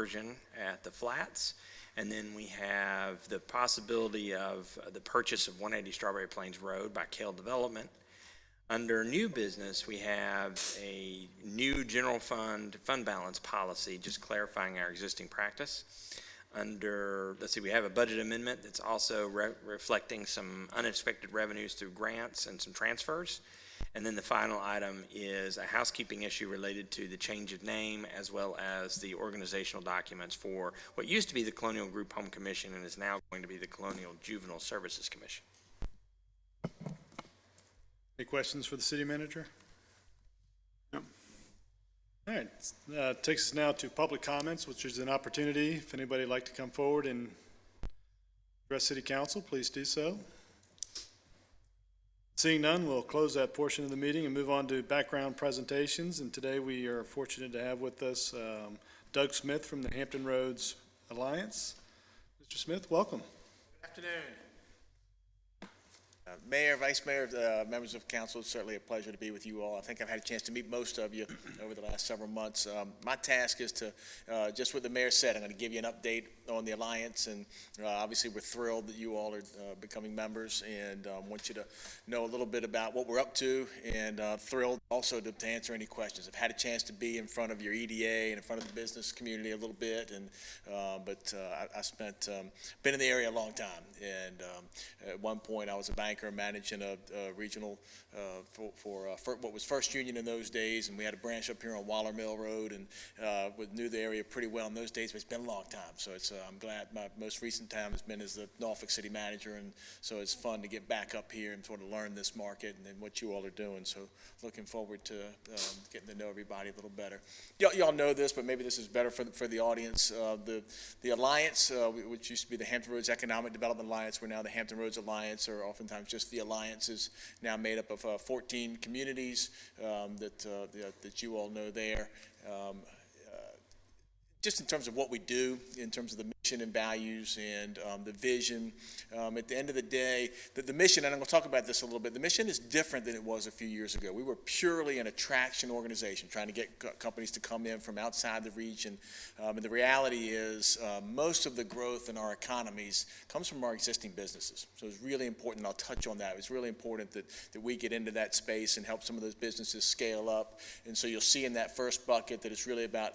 conversion at the flats. And then we have the possibility of the purchase of 180 Strawberry Plains Road by Kale Development. Under new business, we have a new general fund balance policy, just clarifying our existing practice. Under, let's see, we have a budget amendment that's also reflecting some unexpected revenues through grants and some transfers. And then the final item is a housekeeping issue related to the change of name as well as the organizational documents for what used to be the Colonial Group Home Commission and is now going to be the Colonial Juvenile Services Commission. Any questions for the city manager? No. All right, takes us now to public comments, which is an opportunity. If anybody would like to come forward and address city council, please do so. Seeing none, we'll close that portion of the meeting and move on to background presentations. And today we are fortunate to have with us Doug Smith from the Hampton Roads Alliance. Mr. Smith, welcome. Good afternoon. Mayor, Vice Mayor, members of council, it's certainly a pleasure to be with you all. I think I've had a chance to meet most of you over the last several months. My task is to, just what the mayor said, I'm going to give you an update on the Alliance, and obviously we're thrilled that you all are becoming members, and want you to know a little bit about what we're up to, and thrilled also to answer any questions. I've had a chance to be in front of your EDA and in front of the business community a little bit, and but I spent, been in the area a long time, and at one point I was a banker managing a regional for what was First Union in those days, and we had a branch up here on Waller Mill Road, and knew the area pretty well in those days, but it's been a long time. So it's I'm glad my most recent time has been as the Norfolk City manager, and so it's fun to get back up here and sort of learn this market and what you all are doing. So looking forward to getting to know everybody a little better. Y'all know this, but maybe this is better for the audience. The Alliance, which used to be the Hampton Roads Economic Development Alliance, we're now the Hampton Roads Alliance, or oftentimes just the Alliance, is now made up of 14 communities that you all know there. Just in terms of what we do, in terms of the mission and values and the vision, at the end of the day, the mission, and I'm going to talk about this a little bit, the mission is different than it was a few years ago. We were purely an attraction organization, trying to get companies to come in from outside the region. And the reality is most of the growth in our economies comes from our existing businesses. So it's really important, and I'll touch on that. It's really important that we get into that space and help some of those businesses scale up. And so you'll see in that first bucket that it's really about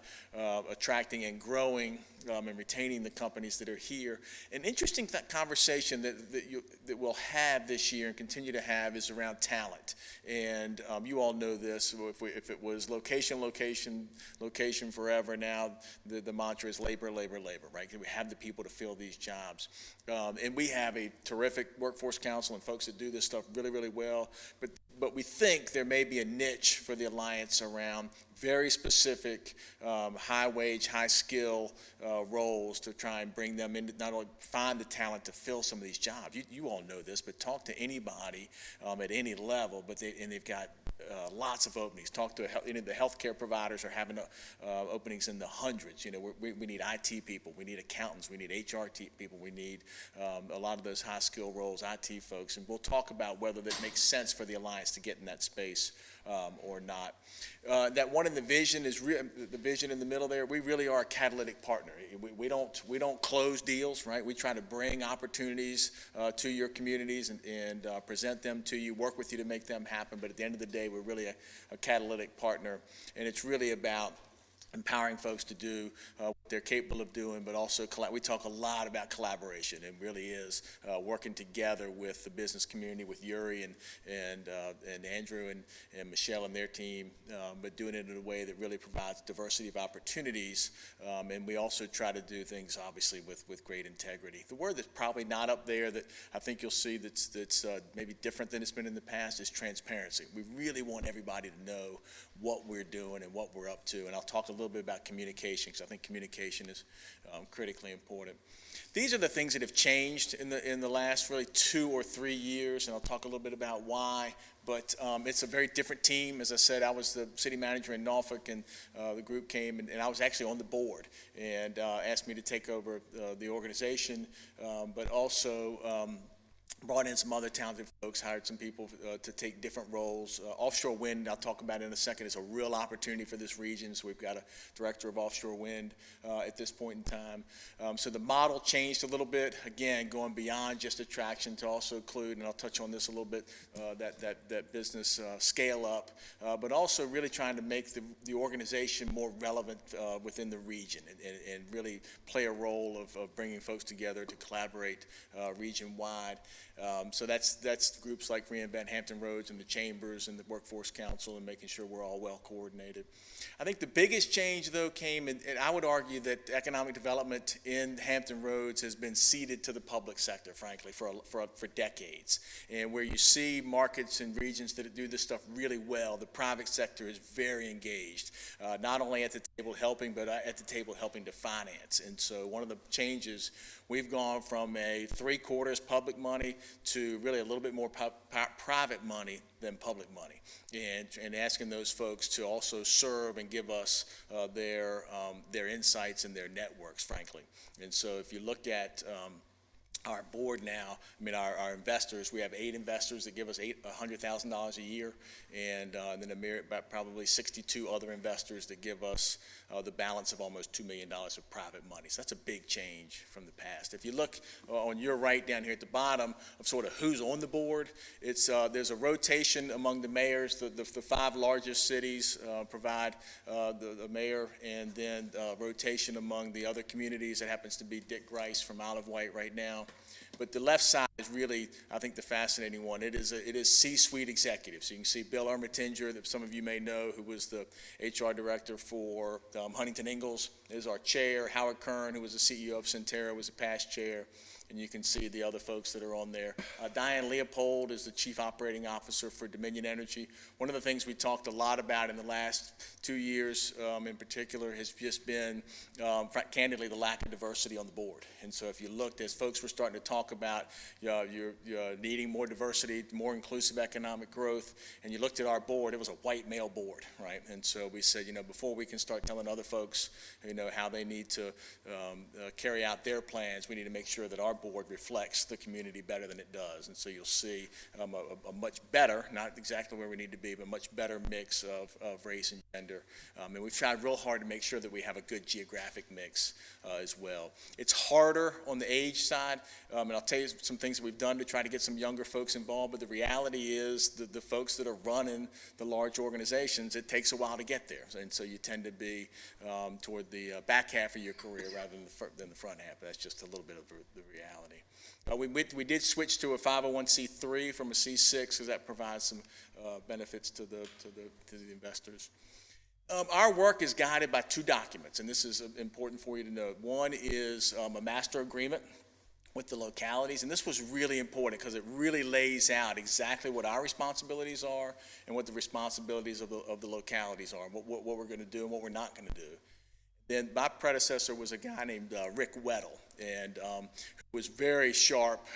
attracting and growing and retaining the companies that are here. An interesting conversation that we'll have this year and continue to have is around talent. And you all know this. If it was location forever, now the mantra is labor, labor, labor, right? We have the people to fill these jobs. And we have a terrific workforce council and folks that do this stuff really, really well. But we think there may be a niche for the Alliance around very specific high wage, high skill roles to try and bring them in, not only find the talent to fill some of these jobs. You all know this, but talk to anybody at any level, and they've got lots of openings. Talk to any of the healthcare providers are having openings in the hundreds. You know, we need IT people, we need accountants, we need HR people, we need a lot of those high skill roles, IT folks, and we'll talk about whether that makes sense for the Alliance to get in that space or not. That one in the vision is the vision in the middle there. We really are a catalytic partner. We don't close deals, right? We try to bring opportunities to your communities and present them to you, work with you to make them happen. But at the end of the day, we're really a catalytic partner, and it's really about empowering folks to do what they're capable of doing, but also we talk a lot about collaboration. It really is working together with the business community, with Yuri and Andrew and Michelle and their team, but doing it in a way that really provides diversity of opportunities. And we also try to do things, obviously, with great integrity. The word that's probably not up there that I think you'll see that's maybe different than it's been in the past is transparency. We really want everybody to know what we're doing and what we're up to. And I'll talk a little bit about communication, because I think communication is critically important. These are the things that have changed in the last really 2 or 3 years, and I'll talk a little bit about why. But it's a very different team. As I said, I was the city manager in Norfolk, and the group came, and I was actually on the board, and asked me to take over the organization, but also brought in some other talented folks, hired some people to take different roles. Offshore wind, I'll talk about in a second, is a real opportunity for this region. So we've got a director of offshore wind at this point in time. So the model changed a little bit, again, going beyond just attraction to also include, and I'll touch on this a little bit, that business scale up, but also really trying to make the organization more relevant within the region and really play a role of bringing folks together to collaborate region-wide. So that's groups like Reinvent Hampton Roads and the Chambers and the Workforce Council and making sure we're all well coordinated. I think the biggest change, though, came, and I would argue that economic development in Hampton Roads has been ceded to the public sector, frankly, for decades. And where you see markets and regions that do this stuff really well, the private sector is very engaged, not only at the table helping, but at the table helping to finance. And so one of the changes, we've gone from a 3/4 public money to really a little bit more private money than public money, and asking those folks to also serve and give us their insights and their networks, frankly. And so if you look at our board now, I mean, our investors, we have 8 investors that give us $100,000 a year, and then probably 62 other investors that give us the balance of almost $2 million of private money. So that's a big change from the past. If you look on your right down here at the bottom of sort of who's on the board, it's there's a rotation among the mayors. The 5 largest cities provide the mayor, and then rotation among the other communities. It happens to be Dick Grice from Isle of Wight right now. But the left side is really, I think, the fascinating one. It is C-suite executives. So you can see Bill Ermatinger, that some of you may know, who was the HR director for Huntington Ingalls, is our chair. Howard Kern, who was the CEO of Centerra, was a past chair. And you can see the other folks that are on there. Diane Leopold is the Chief Operating Officer for Dominion Energy. One of the things we talked a lot about in the last 2 years in particular has just been, candidly, the lack of diversity on the board. And so if you looked, as folks were starting to talk about you're needing more diversity, more inclusive economic growth, and you looked at our board, it was a white male board, right? And so we said, before we can start telling other folks, how they need to carry out their plans, we need to make sure that our board reflects the community better than it does. And so you'll see a much better, not exactly where we need to be, but much better mix of race and gender. And we've tried real hard to make sure that we have a good geographic mix as well. It's harder on the age side, and I'll tell you some things that we've done to try to get some younger folks involved, but the reality is that the folks that are running the large organizations, it takes a while to get there. And so you tend to be toward the back half of your career rather than the front half. That's just a little bit of the reality. We did switch to a 501c3 from a C6 because that provides some benefits to the investors. Our work is guided by 2 documents, and this is important for you to know. One is a master agreement with the localities, and this was really important because it really lays out exactly what our responsibilities are and what the responsibilities of the localities are, what we're going to do and what we're not going to do. Then my predecessor was a guy named Rick Weddle, and who was very sharp,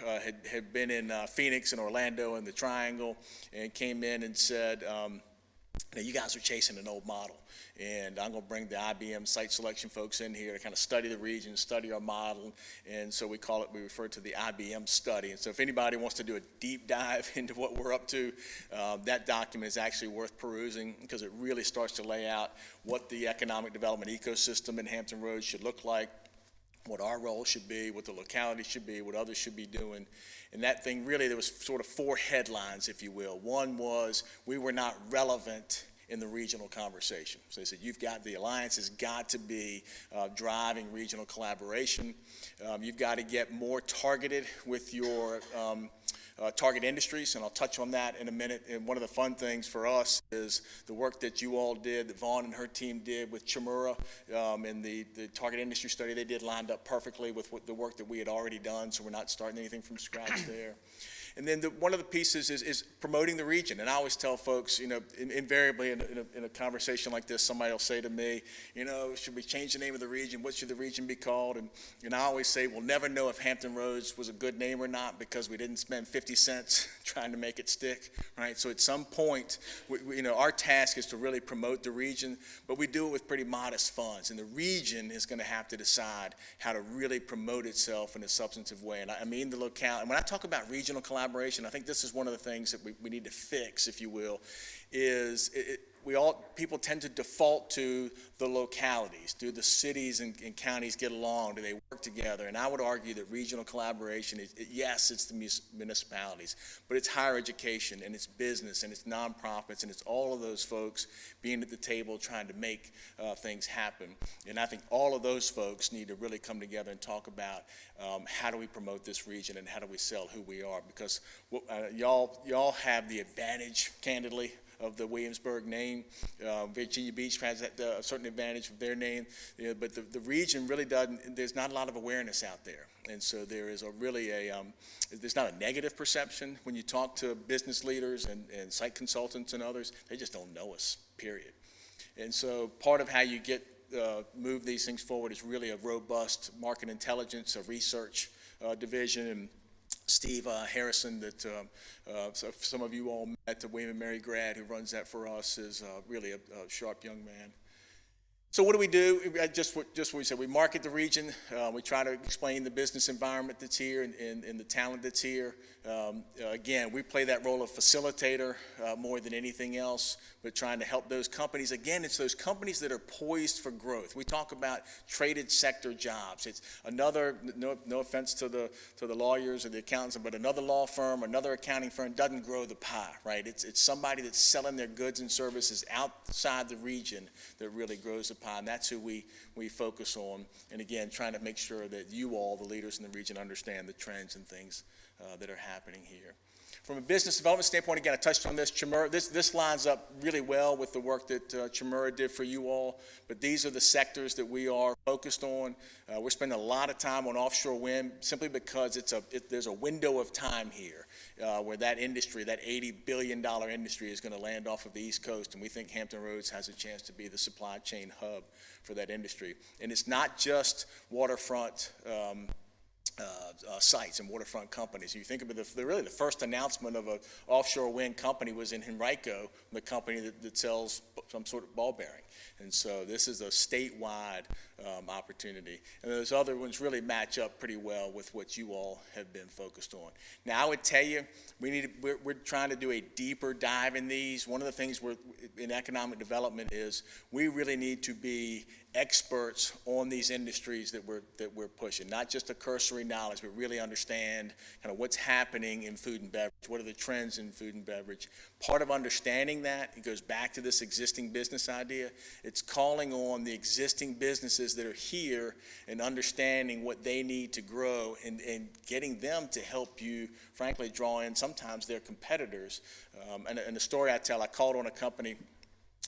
had been in Phoenix and Orlando and the Triangle, and came in and said, you guys are chasing an old model, and I'm going to bring the IBM site selection folks in here to kind of study the region, study our model, and so we refer to the IBM study. And so if anybody wants to do a deep dive into what we're up to, that document is actually worth perusing because it really starts to lay out what the economic development ecosystem in Hampton Roads should look like, what our role should be, what the locality should be, what others should be doing. And that thing really, there was sort of 4 headlines, if you will. One was we were not relevant in the regional conversation. So they said, the alliance has got to be driving regional collaboration. You've got to get more targeted with your target industries, and I'll touch on that in a minute. And one of the fun things for us is the work that you all did, that Vaughn and her team did with Chimura, and the target industry study they did lined up perfectly with the work that we had already done, so we're not starting anything from scratch there. And then one of the pieces is promoting the region. And I always tell folks, invariably in a conversation like this, somebody will say to me, should we change the name of the region? What should the region be called? And I always say, we'll never know if Hampton Roads was a good name or not because we didn't spend 50 cents trying to make it stick, right? So at some point, our task is to really promote the region, but we do it with pretty modest funds. And the region is going to have to decide how to really promote itself in a substantive way. And I mean the locale. And when I talk about regional collaboration, I think this is one of the things that we need to fix, if you will, is people tend to default to the localities. Do the cities and counties get along? Do they work together? And I would argue that regional collaboration yes, it's the municipalities, but it's higher education and it's business and it's nonprofits and it's all of those folks being at the table trying to make things happen. And I think all of those folks need to really come together and talk about how do we promote this region and how do we sell who we are, because y'all have the advantage, candidly, of the Williamsburg name. Virginia Beach has a certain advantage of their name, but the region really doesn't, there's not a lot of awareness out there. And so there is there's not a negative perception when you talk to business leaders and site consultants and others. They just don't know us, period. And so part of how you move these things forward is really a robust market intelligence, a research division. And Steve Harrison, that some of you all met, the William and Mary grad who runs that for us, is really a sharp young man. So what do we do? Just what we said. We market the region. We try to explain the business environment that's here and the talent that's here. Again, we play that role of facilitator more than anything else, but trying to help those companies. Again, it's those companies that are poised for growth. We talk about traded sector jobs. It's another, no offense to the lawyers or the accountants, but another law firm, another accounting firm doesn't grow the pie, right? It's somebody that's selling their goods and services outside the region that really grows the pie, and that's who we focus on. And again, trying to make sure that you all, the leaders in the region, understand the trends and things that are happening here. From a business development standpoint, again, I touched on this. Chimera, this lines up really well with the work that Chimera did for you all, but these are the sectors that we are focused on. We're spending a lot of time on offshore wind simply because there's a window of time here where that industry, that $80 billion industry, is going to land off of the East Coast, and we think Hampton Roads has a chance to be the supply chain hub for that industry. And it's not just waterfront sites and waterfront companies. You think of it, really the first announcement of an offshore wind company was in Henrico, the company that sells some sort of ball bearing. And so this is a statewide opportunity. And those other ones really match up pretty well with what you all have been focused on. Now, I would tell you, we're trying to do a deeper dive in these. One of the things in economic development is we really need to be experts on these industries that we're pushing, not just a cursory knowledge, but really understand kind of what's happening in food and beverage, what are the trends in food and beverage. Part of understanding that, it goes back to this existing business idea. It's calling on the existing businesses that are here and understanding what they need to grow and getting them to help you, frankly, draw in sometimes their competitors. And the story I tell, I called on a company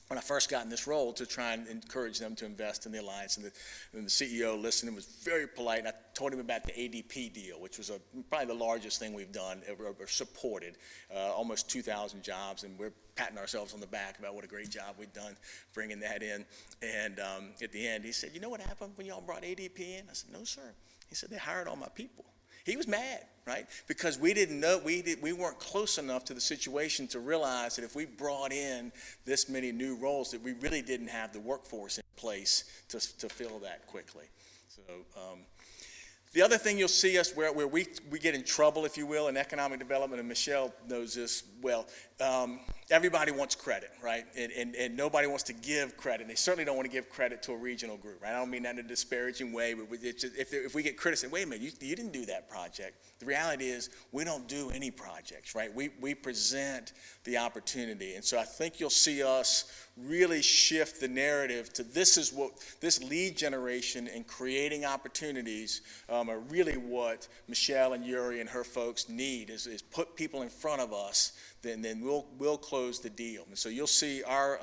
when I first got in this role to try and encourage them to invest in the alliance. And the CEO listened and was very polite. And I told him about the ADP deal, which was probably the largest thing we've done ever supported, almost 2,000 jobs. And we're patting ourselves on the back about what a great job we've done bringing that in. And at the end, he said, "You know what happened when y'all brought ADP in?" I said, "No, sir." He said, "They hired all my people." He was mad, right? Because we didn't know, we weren't close enough to the situation to realize that if we brought in this many new roles, that we really didn't have the workforce in place to fill that quickly. So the other thing you'll see us where we get in trouble, if you will, in economic development, and Michelle knows this well, everybody wants credit, right? And nobody wants to give credit. They certainly don't want to give credit to a regional group, right? I don't mean that in a disparaging way, but if we get criticism, wait a minute, you didn't do that project. The reality is we don't do any projects, right? We present the opportunity. And so I think you'll see us really shift the narrative to this lead generation and creating opportunities are really what Michelle and Yuri and her folks need is put people in front of us then we'll close the deal. And so you'll see our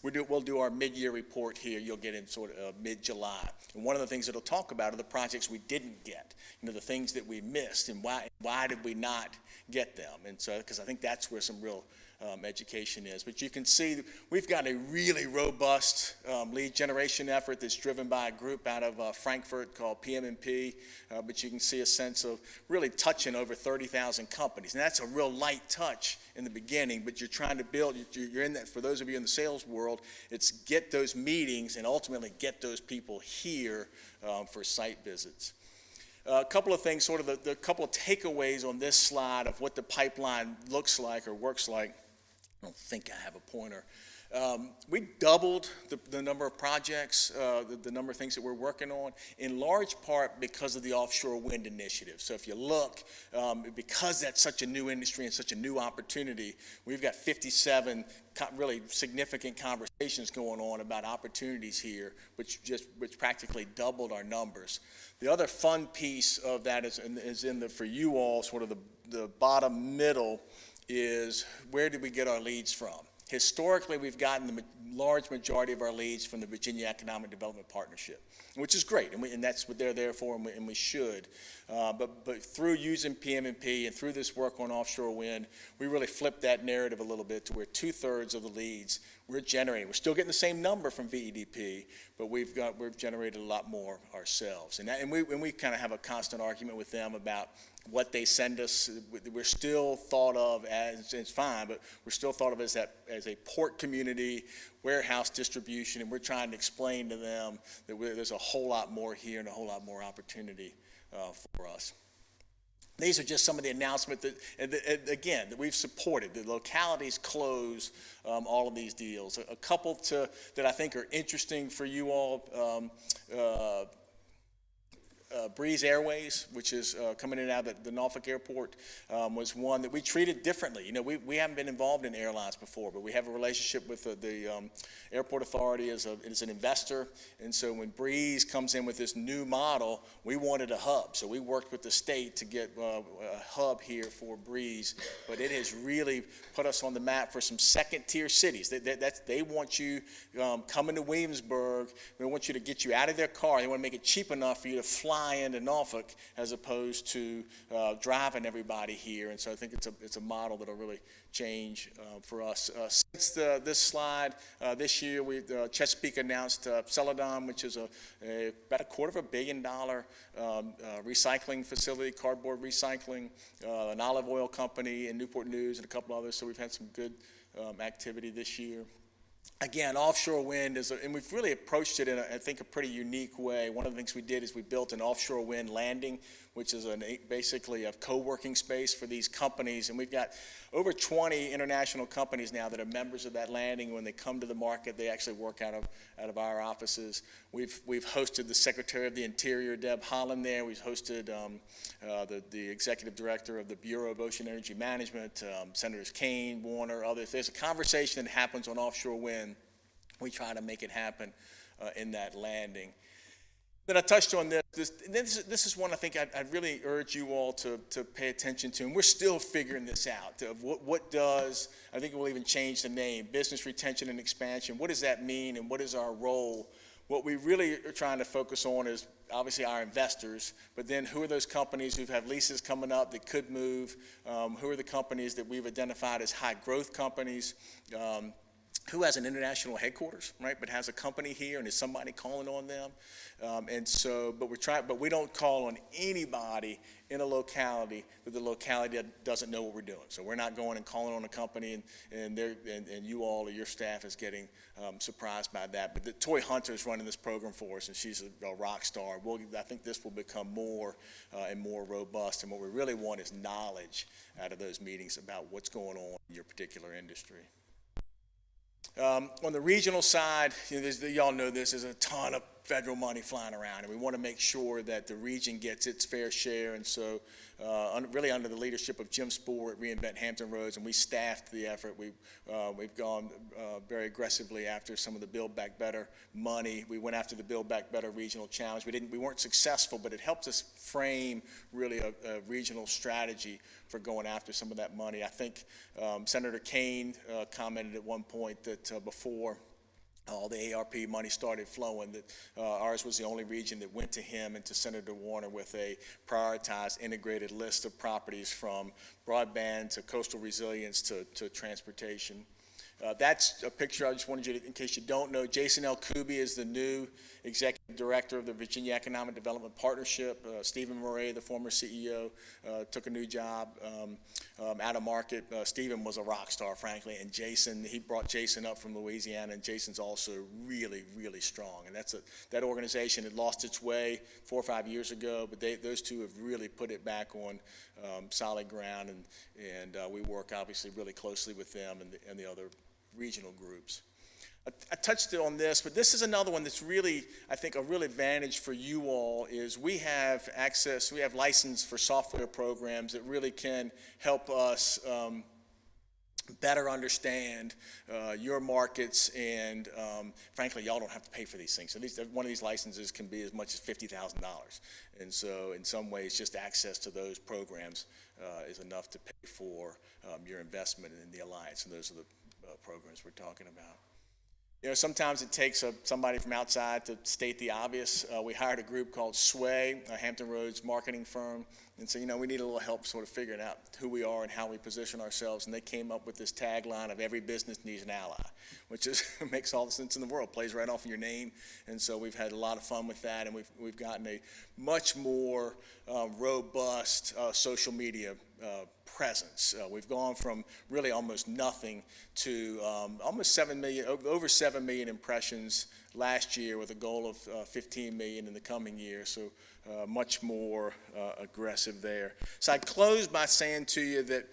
we'll do our mid-year report here. You'll get in sort of mid-July. And one of the things it'll talk about are the projects we didn't get, the things that we missed, and why did we not get them. And so, because I think that's where some real education is. But you can see we've got a really robust lead generation effort that's driven by a group out of Frankfurt called PM&P, but you can see a sense of really touching over 30,000 companies. And that's a real light touch in the beginning, but you're trying to build, you're in that, for those of you in the sales world, it's get those meetings and ultimately get those people here for site visits. A couple of things, sort of the couple of takeaways on this slide of what the pipeline looks like or works like. I don't think I have a pointer. We doubled the number of projects, the number of things that we're working on, in large part because of the offshore wind initiative. So if you look, because that's such a new industry and such a new opportunity, we've got 57 really significant conversations going on about opportunities here, which practically doubled our numbers. The other fun piece of that is in the, for you all, sort of the bottom middle, is where did we get our leads from? Historically, we've gotten the large majority of our leads from the Virginia Economic Development Partnership, which is great, and that's what they're there for, and we should. But through using PM&P and through this work on offshore wind, we really flipped that narrative a little bit to where 2/3 of the leads we're generating. We're still getting the same number from VEDP, but we've generated a lot more ourselves. And we kind of have a constant argument with them about what they send us. We're still thought of as, it's fine, but we're still thought of as a port community, warehouse distribution, and we're trying to explain to them that there's a whole lot more here and a whole lot more opportunity for us. These are just some of the announcements that again, that we've supported. The localities close all of these deals. A couple that I think are interesting for you all, Breeze Airways, which is coming in and out of the Norfolk Airport, was one that we treated differently. We haven't been involved in airlines before, but we have a relationship with the airport authority as an investor. And so when Breeze comes in with this new model, we wanted a hub. So we worked with the state to get a hub here for Breeze. But it has really put us on the map for some second-tier cities. They want you coming to Williamsburg. They want you to get you out of their car. They want to make it cheap enough for you to fly into Norfolk as opposed to driving everybody here. And so I think it's a model that'll really change for us. Since this slide, this year, Chesapeake announced Celadon, which is about a $250 million recycling facility, cardboard recycling, an olive oil company in Newport News, and a couple others. So we've had some good activity this year. Again, offshore wind and we've really approached it in, I think, a pretty unique way. One of the things we did is we built an offshore wind landing, which is basically a co-working space for these companies. And we've got over 20 international companies now that are members of that landing. When they come to the market, they actually work out of our offices. We've hosted the Secretary of the Interior, Deb Haaland, there. We've hosted the Executive Director of the Bureau of Ocean Energy Management, Senators Kane, Warner, others. There's a conversation that happens on offshore wind. We try to make it happen in that landing. Then I touched on this is one I think I'd really urge you all to pay attention to, and we're still figuring this out. What does, I think we'll even change the name, business retention and expansion. What does that mean, and what is our role? What we really are trying to focus on is obviously our investors, but then who are those companies who have leases coming up that could move? Who are the companies that we've identified as high growth companies? Who has an international headquarters, right, but has a company here, and is somebody calling on them? But we don't call on anybody in a locality that the locality doesn't know what we're doing. So we're not going and calling on a company, and you all or your staff is getting surprised by that. But Toy Hunter is running this program for us, and she's a rock star. I think this will become more and more robust, and what we really want is knowledge out of those meetings about what's going on in your particular industry. On the regional side, y'all know this, there's a ton of federal money flying around, and we want to make sure that the region gets its fair share. And so really under the leadership of Jim Spoor at Reinvent Hampton Roads, and we staffed the effort. We've gone very aggressively after some of the Build Back Better money. We went after the Build Back Better Regional Challenge. We weren't successful, but it helped us frame really a regional strategy for going after some of that money. I think Senator Kane commented at one point that before all the ARP money started flowing, that ours was the only region that went to him and to Senator Warner with a prioritized integrated list of properties, from broadband to coastal resilience to transportation. That's a picture I just wanted you to, in case you don't know, Jason L. Kuby is the new executive director of the Virginia Economic Development Partnership. Stephen Murray, the former CEO, took a new job out of market. Stephen was a rock star, frankly, and he brought Jason up from Louisiana, and Jason's also really, really strong. And that organization had lost its way 4 or 5 years ago, but those two have really put it back on solid ground, and we work obviously really closely with them and the other regional groups. I touched on this, but this is another one that's really, I think, a real advantage for you all is we have license for software programs that really can help us better understand your markets, and frankly, y'all don't have to pay for these things. So one of these licenses can be as much as $50,000. And so in some ways, just access to those programs is enough to pay for your investment in the Alliance, and those are the programs we're talking about. You know, sometimes it takes somebody from outside to state the obvious. We hired a group called Sway, a Hampton Roads marketing firm, and so, you know, we need a little help sort of figuring out who we are and how we position ourselves, and they came up with this tagline of "Every business needs an ally," which makes all the sense in the world, plays right off of your name, and so we've had a lot of fun with that, and we've gotten a much more robust social media presence. We've gone from really almost nothing to almost 7 million, over 7 million impressions last year, with a goal of 15 million in the coming year. So much more aggressive there. So I close by saying to you that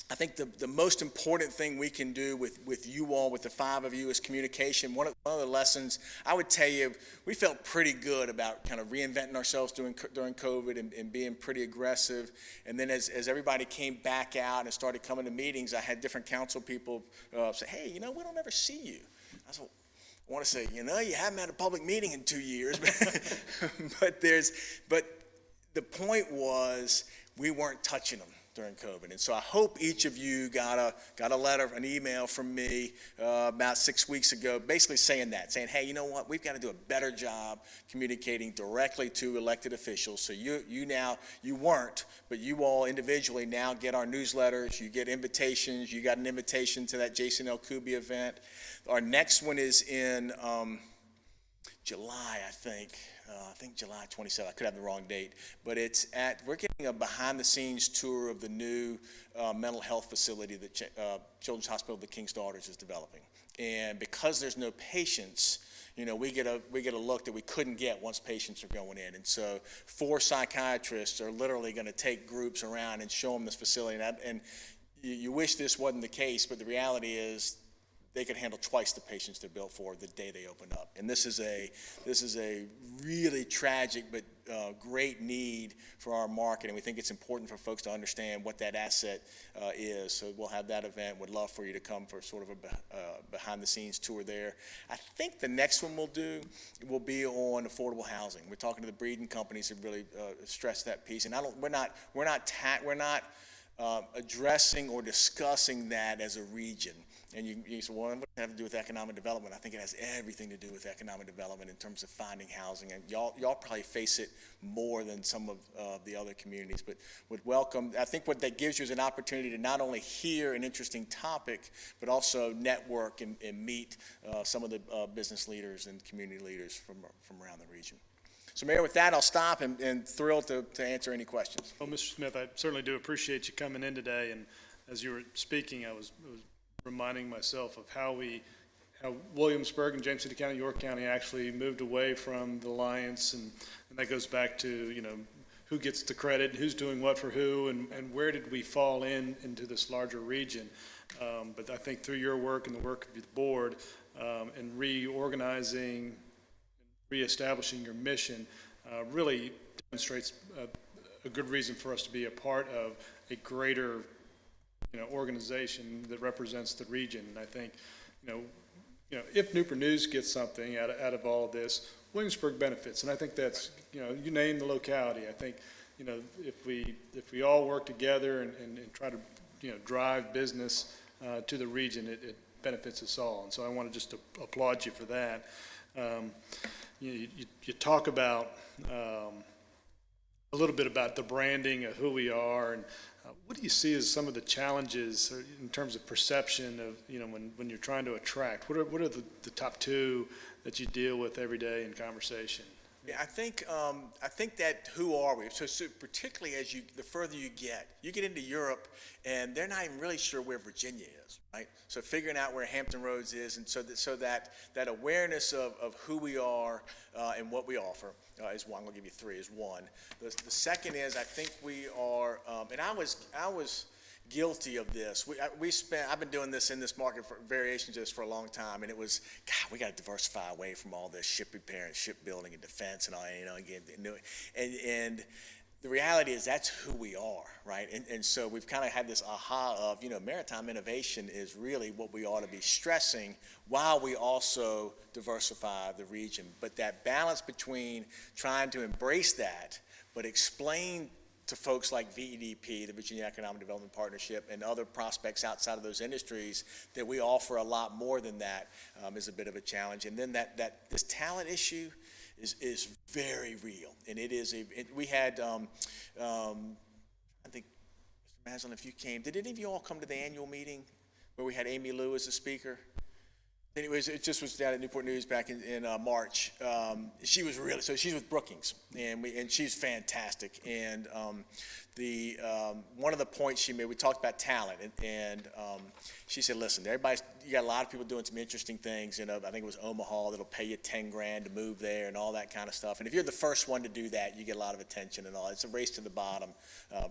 I think the most important thing we can do with you all, with the 5 of you, is communication. One of the lessons I would tell you, we felt pretty good about kind of reinventing ourselves during COVID and being pretty aggressive. And then as everybody came back out and started coming to meetings, I had different council people say, "Hey, you know, we don't ever see you." I said, I want to say, you know, you haven't had a public meeting in 2 years, but the point was we weren't touching them during COVID. And so I hope each of you got a letter, an email from me about 6 weeks ago, basically saying, hey, you know what, we've got to do a better job communicating directly to elected officials. So you weren't, but you all individually now get our newsletters, you get invitations, you got an invitation to that Jason L. Kuby event. Our next one is in July, I think July 27th. I could have the wrong date, but we're getting a behind-the-scenes tour of the new mental health facility that Children's Hospital of the King's Daughters is developing. And because there's no patients, you know, we get a look that we couldn't get once patients are going in. And so 4 psychiatrists are literally going to take groups around and show them this facility. And you wish this wasn't the case, but the reality is they can handle twice the patients they're built for the day they open up. And this is a really tragic but great need for our market, and we think it's important for folks to understand what that asset is. So we'll have that event. Would love for you to come for sort of a behind-the-scenes tour there. I think the next one we'll do will be on affordable housing. We're talking to the breeding companies that really stress that piece, and we're not addressing or discussing that as a region. And you say, well, what does it have to do with economic development? I think it has everything to do with economic development in terms of finding housing. And y'all probably face it more than some of the other communities, but would welcome. I think what that gives you is an opportunity to not only hear an interesting topic, but also network and meet some of the business leaders and community leaders from around the region. So, Mayor, with that, I'll stop and thrilled to answer any questions. Well, Mr. Smith, I certainly do appreciate you coming in today. And as you were speaking, I was reminding myself of how Williamsburg and James City County, York County actually moved away from the Alliance, and that goes back to, you know, who gets the credit, who's doing what for who, and where did we fall into this larger region. But I think through your work and the work of the board and reorganizing reestablishing your mission really demonstrates a good reason for us to be a part of a greater, organization that represents the region. And I think, if Newport News gets something out of all of this, Williamsburg benefits. And I think that's, you name the locality. I think, if we all work together and try to, drive business to the region, it benefits us all. And so I want to just applaud you for that. You talk about a little bit about the branding of who we are, and what do you see as some of the challenges in terms of perception of, when you're trying to attract? What are the top two that you deal with every day in conversation? Yeah, I think that who are we? So particularly the further you get into Europe, and they're not even really sure where Virginia is, right? So figuring out where Hampton Roads is, and so that awareness of who we are and what we offer is one. I'm gonna give you three. Is one. The second is I think we are, and I was guilty of this. I've been doing this in this market for variations of this for a long time, and it was, God, we got to diversify away from all this ship repair and shipbuilding and defense and all, and the reality is that's who we are, right? And so we've kind of had this aha of, maritime innovation is really what we ought to be stressing while we also diversify the region. But that balance between trying to embrace that, but explain to folks like VEDP, the Virginia Economic Development Partnership, and other prospects outside of those industries that we offer a lot more than that is a bit of a challenge. And then this talent issue is very real, and it is we had I think Mr. Maslin, if you came, did any of you all come to the annual meeting where we had Amy Lou as a speaker? It just was down at Newport News back in March. She was really, so she's with Brookings, and she's fantastic. And one of the points she made, we talked about talent, and she said, listen, you got a lot of people doing some interesting things. I think it was Omaha that'll pay you $10,000 to move there and all that kind of stuff. And if you're the first one to do that, you get a lot of attention and all. It's a race to the bottom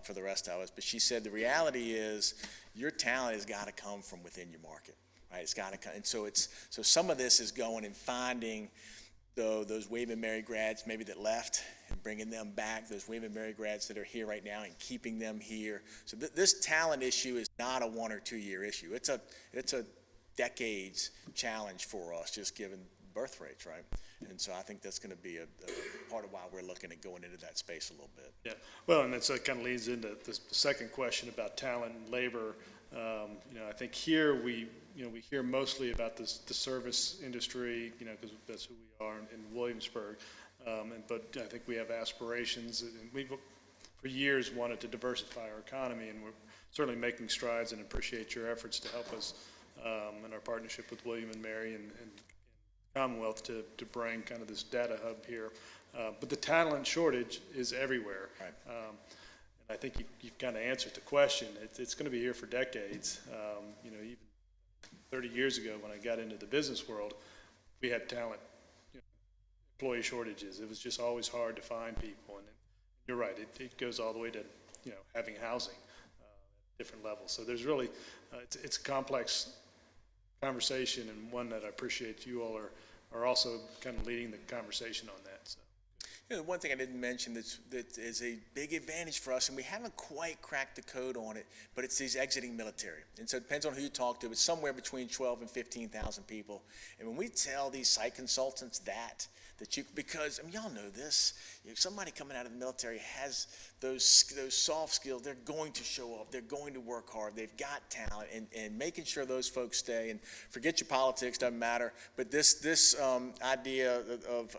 for the rest of us. But she said the reality is your talent has got to come from within your market. Right, it's got to come, and so some of this is going and finding those William & Mary grads maybe that left and bringing them back, those William & Mary grads that are here right now and keeping them here. So this talent issue is not a 1 or 2 year issue. It's a decades challenge for us, just given birth rates, right? And so I think that's going to be a part of why we're looking at going into that space a little bit. Yeah, well, and that kind of leads into the second question about talent and labor. I think here we hear mostly about the service industry, because that's who we are in Williamsburg. But I think we have aspirations, and we've for years wanted to diversify our economy, and we're certainly making strides, and appreciate your efforts to help us in our partnership with William & Mary and Commonwealth to bring kind of this data hub here. But the talent shortage is everywhere. Right. And I think you've kind of answered the question. It's going to be here for decades. Even 30 years ago when I got into the business world, we had talent, employee shortages. It was just always hard to find people. And you're right, it goes all the way to, having housing at different levels. So there's really, it's a complex conversation, and one that I appreciate you all are also kind of leading the conversation on that. So. One thing I didn't mention that is a big advantage for us, and we haven't quite cracked the code on it, but it's these exiting military. And so it depends on who you talk to, but somewhere between 12 and 15,000 people. And when we tell these site consultants that because y'all know this, if somebody coming out of the military has those soft skills, they're going to show up, they're going to work hard, they've got talent, and making sure those folks stay, and forget your politics, doesn't matter, but this idea of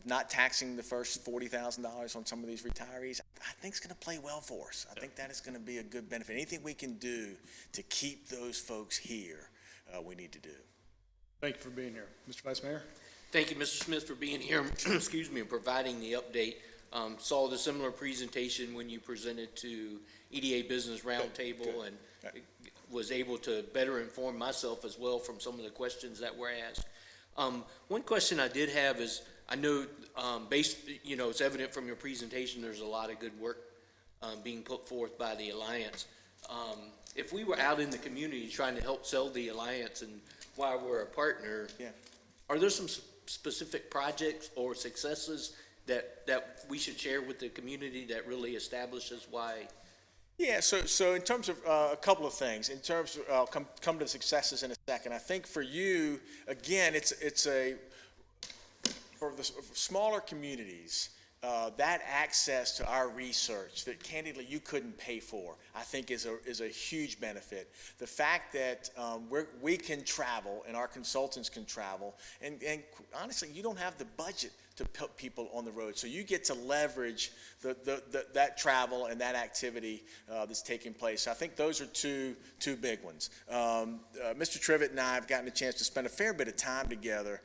not taxing the first $40,000 on some of these retirees, I think is going to play well for us. I think that is going to be a good benefit. Anything we can do to keep those folks here, we need to do. Thank you for being here. Mr. Vice Mayor? Thank you, Mr. Smith, for being here, excuse me, and providing the update. Saw the similar presentation when you presented to EDA Business Roundtable, and was able to better inform myself as well from some of the questions that were asked. One question I did have is, I know it's evident from your presentation there's a lot of good work being put forth by the Alliance. If we were out in the community trying to help sell the Alliance, and why we're a partner, Are there some specific projects or successes that we should share with the community that really establishes why? Yeah, so in terms of a couple of things, in terms of, come to the successes in a second. I think for you, again, for the smaller communities, that access to our research that candidly you couldn't pay for, I think is a huge benefit. The fact that we can travel and our consultants can travel, and honestly, you don't have the budget to put people on the road. So you get to leverage that travel and that activity that's taking place. So I think those are two big ones. Mr. Trivett and I have gotten a chance to spend a fair bit of time together.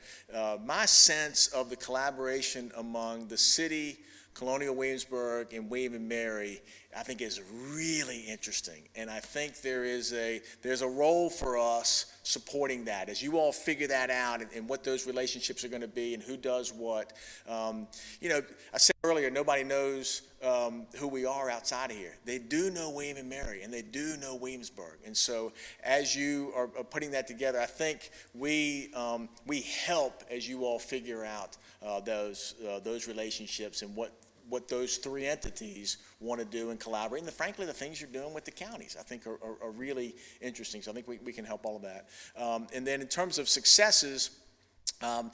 My sense of the collaboration among the city, Colonial Williamsburg, and William and Mary, I think is really interesting. And I think there's a role for us supporting that as you all figure that out and what those relationships are going to be and who does what. I said earlier, nobody knows who we are outside of here. They do know William and Mary, and they do know Williamsburg. And so as you are putting that together, I think we help as you all figure out those relationships and what those three entities want to do and collaborate. And frankly, the things you're doing with the counties, I think are really interesting. So I think we can help all of that. And then in terms of successes, I'm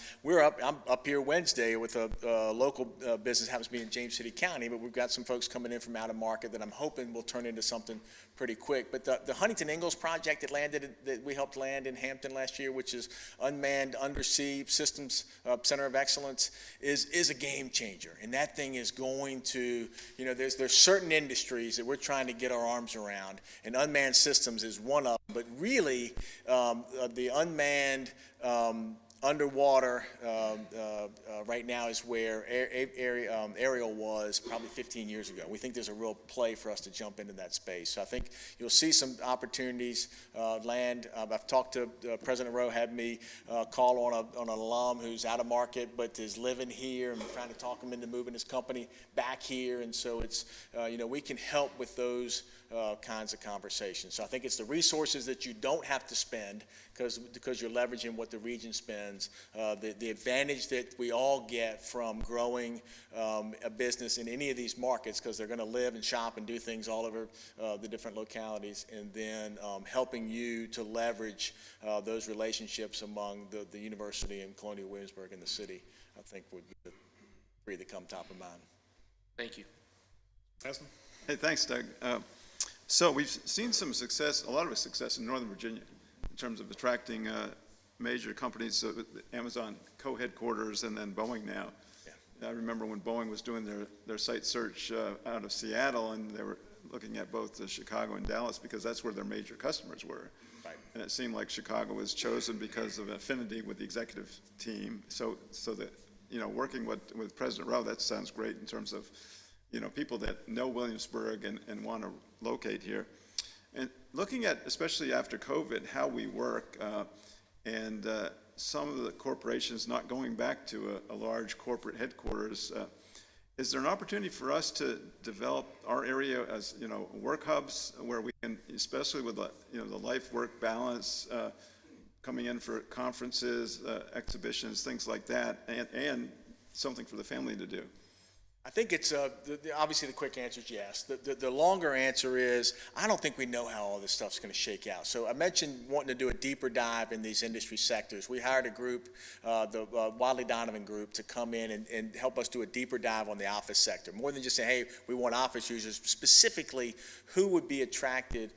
up here Wednesday with a local business, happens to be in James City County, but we've got some folks coming in from out of market that I'm hoping will turn into something pretty quick. But the Huntington Ingalls project that we helped land in Hampton last year, which is unmanned undersea systems center of excellence, is a game changer. And that thing is going to, there's certain industries that we're trying to get our arms around, and unmanned systems is one of them. But really, the unmanned underwater right now is where aerial was probably 15 years ago. We think there's a real play for us to jump into that space. So I think you'll see some opportunities land. I've talked to President Rowe, had me call on an alum who's out of market but is living here, and trying to talk him into moving his company back here. And so it's, we can help with those kinds of conversations. So I think it's the resources that you don't have to spend because you're leveraging what the region spends, the advantage that we all get from growing a business in any of these markets, because they're going to live and shop and do things all over the different localities, and then helping you to leverage those relationships among the university and Colonial Williamsburg and the city, I think would be the three that come top of mind. Thank you. Aslan? Hey, thanks, Doug. So we've seen some success, a lot of success in Northern Virginia in terms of attracting major companies, so Amazon co-headquarters and then Boeing now. Yeah. I remember when Boeing was doing their site search out of Seattle, and they were looking at both Chicago and Dallas because that's where their major customers were. Right. And it seemed like Chicago was chosen because of affinity with the executive team. So that, working with President Rowe, that sounds great in terms of, people that know Williamsburg and want to locate here. And looking at, especially after COVID, how we work, and some of the corporations not going back to a large corporate headquarters, is there an opportunity for us to develop our area as, work hubs where we can, especially with the life-work balance, coming in for conferences, exhibitions, things like that, and something for the family to do? I think it's obviously the quick answer is yes. The longer answer is I don't think we know how all this stuff's going to shake out. So I mentioned wanting to do a deeper dive in these industry sectors. We hired a group, the Wadley Donovan group, to come in and help us do a deeper dive on the office sector. More than just say, hey, we want office users, specifically who would be attracted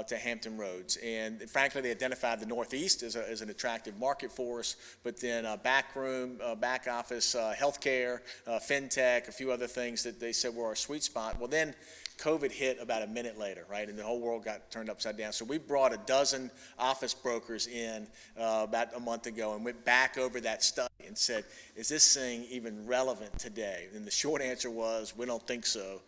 to Hampton Roads. And frankly, they identified the Northeast as an attractive market for us, but then back room, back office, healthcare, fintech, a few other things that they said were our sweet spot. Well, then COVID hit about a minute later, right? And the whole world got turned upside down. So we brought a dozen office brokers in about a month ago and went back over that study and said, is this thing even relevant today? And the short answer was, we don't think so.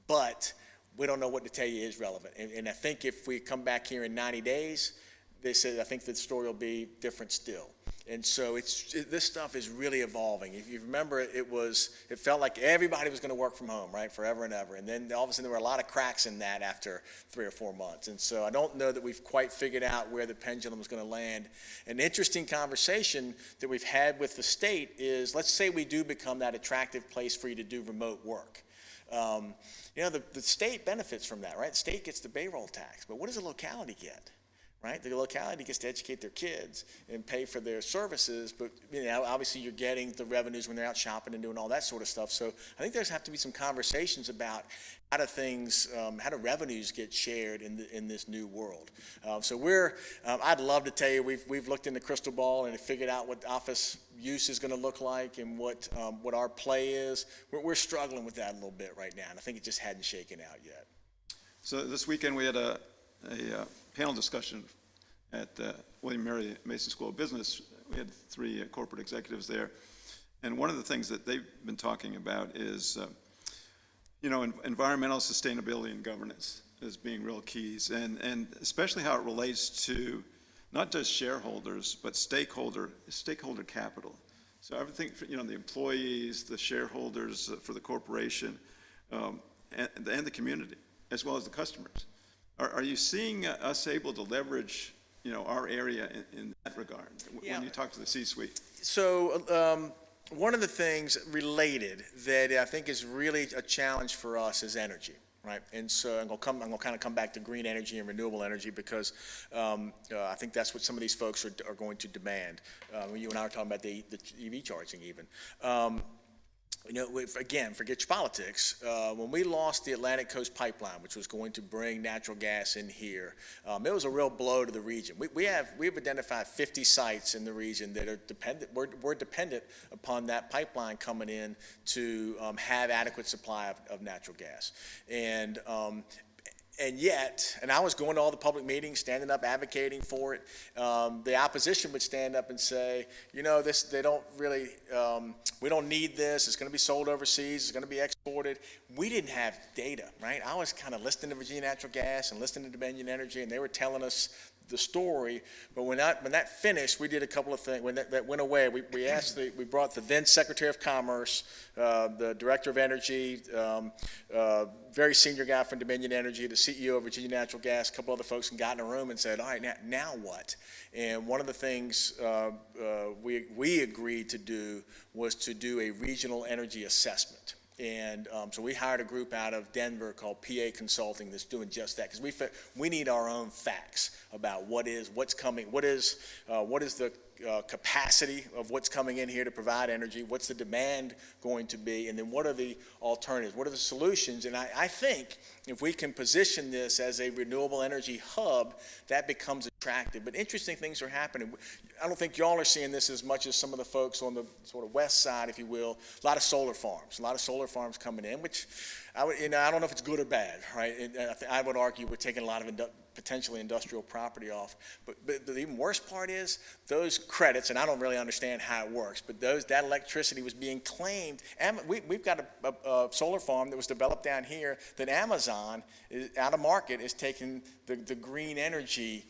But we don't know what to tell you is relevant. And I think if we come back here in 90 days, they said, I think the story will be different still. And so this stuff is really evolving. If you remember, it felt like everybody was going to work from home, right, forever and ever. And then all of a sudden there were a lot of cracks in that after 3 or 4 months. And so I don't know that we've quite figured out where the pendulum is going to land. An interesting conversation that we've had with the state is, let's say we do become that attractive place for you to do remote work. The state benefits from that, right? The state gets the payroll tax, but what does the locality get? Right? The locality gets to educate their kids and pay for their services, but obviously you're getting the revenues when they're out shopping and doing all that sort of stuff. So I think there's have to be some conversations about how do revenues get shared in this new world. So I'd love to tell you we've looked in the crystal ball and figured out what office use is going to look like and what our play is. We're struggling with that a little bit right now, and I think it just hadn't shaken out yet. So this weekend we had a panel discussion at William Mary Mason School of Business. We had 3 corporate executives there, and one of the things that they've been talking about is, environmental sustainability and governance as being real keys, and especially how it relates to not just shareholders but stakeholder capital. So everything, the employees, the shareholders for the corporation, and the community, as well as the customers. Are you seeing us able to leverage, our area in that regard when you talk to the C-suite? So one of the things related that I think is really a challenge for us is energy, right? And so I'm going to kind of come back to green energy and renewable energy because I think that's what some of these folks are going to demand. You and I were talking about the EV charging even. Again, forget your politics. When we lost the Atlantic Coast Pipeline, which was going to bring natural gas in here, it was a real blow to the region. We've identified 50 sites in the region that are dependent. We're dependent upon that pipeline coming in to have adequate supply of natural gas. And yet, I was going to all the public meetings, standing up, advocating for it. The opposition would stand up and say, we don't need this. It's going to be sold overseas. It's going to be exported. We didn't have data, right? I was kind of listening to Virginia Natural Gas and listening to Dominion Energy, and they were telling us the story. But when that finished, we did a couple of things. When that went away, we brought the then Secretary of Commerce, the Director of Energy, very senior guy from Dominion Energy, the CEO of Virginia Natural Gas, a couple other folks, and got in a room and said, all right, now what? And one of the things we agreed to do was to do a regional energy assessment. And so we hired a group out of Denver called PA Consulting that's doing just that, because we need our own facts about what's coming, what is the capacity of what's coming in here to provide energy, what's the demand going to be, and then what are the alternatives, what are the solutions. And I think if we can position this as a renewable energy hub, that becomes attractive. But interesting things are happening. I don't think y'all are seeing this as much as some of the folks on the sort of west side, if you will. A lot of solar farms coming in, which I don't know if it's good or bad, right? I would argue we're taking a lot of potentially industrial property off. But the even worse part is those credits, and I don't really understand how it works, but that electricity was being claimed. We've got a solar farm that was developed down here that Amazon, out of market, is taking the green energy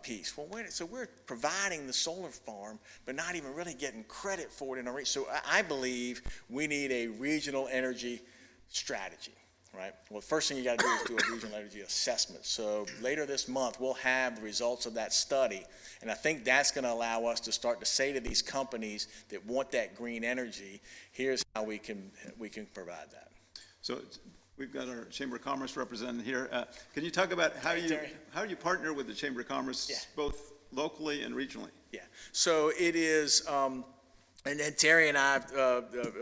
piece. Well, so we're providing the solar farm, but not even really getting credit for it in a region. So I believe we need a regional energy strategy, right? Well, the first thing you got to do is do a regional energy assessment. So later this month, we'll have the results of that study, and I think that's going to allow us to start to say to these companies that want that green energy, here's how we can provide that. So we've got our Chamber of Commerce represented here. Can you talk about how you partner with the Chamber of Commerce, both locally and regionally? Yeah. So it is, and Terry and I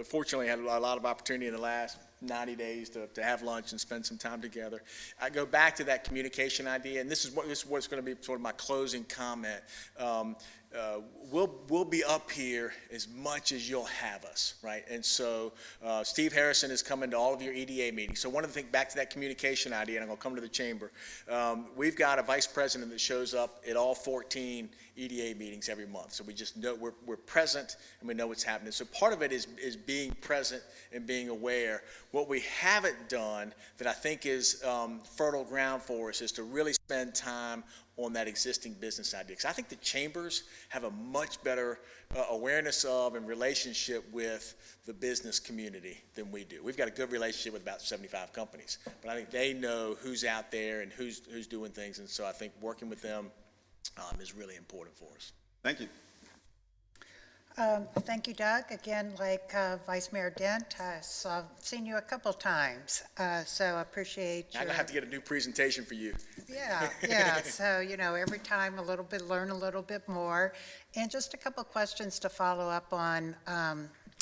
fortunately had a lot of opportunity in the last 90 days to have lunch and spend some time together. I go back to that communication idea, and this is what's going to be sort of my closing comment. We'll be up here as much as you'll have us, right? And so Steve Harrison is coming to all of your EDA meetings. So one of the things, back to that communication idea, and I'm going to come to the chamber, we've got a vice president that shows up at all 14 EDA meetings every month. So we just know we're present and we know what's happening. So part of it is being present and being aware. What we haven't done that I think is fertile ground for us is to really spend time on that existing business idea. Because I think the chambers have a much better awareness of and relationship with the business community than we do. We've got a good relationship with about 75 companies, but I think they know who's out there and who's doing things, and so I think working with them is really important for us. Thank you. Thank you, Doug. Again, like Vice Mayor Dent, I've seen you a couple times, so I appreciate I'm going to have to get a new presentation for you. Yeah. So, every time learn a little bit more. And just a couple questions to follow up on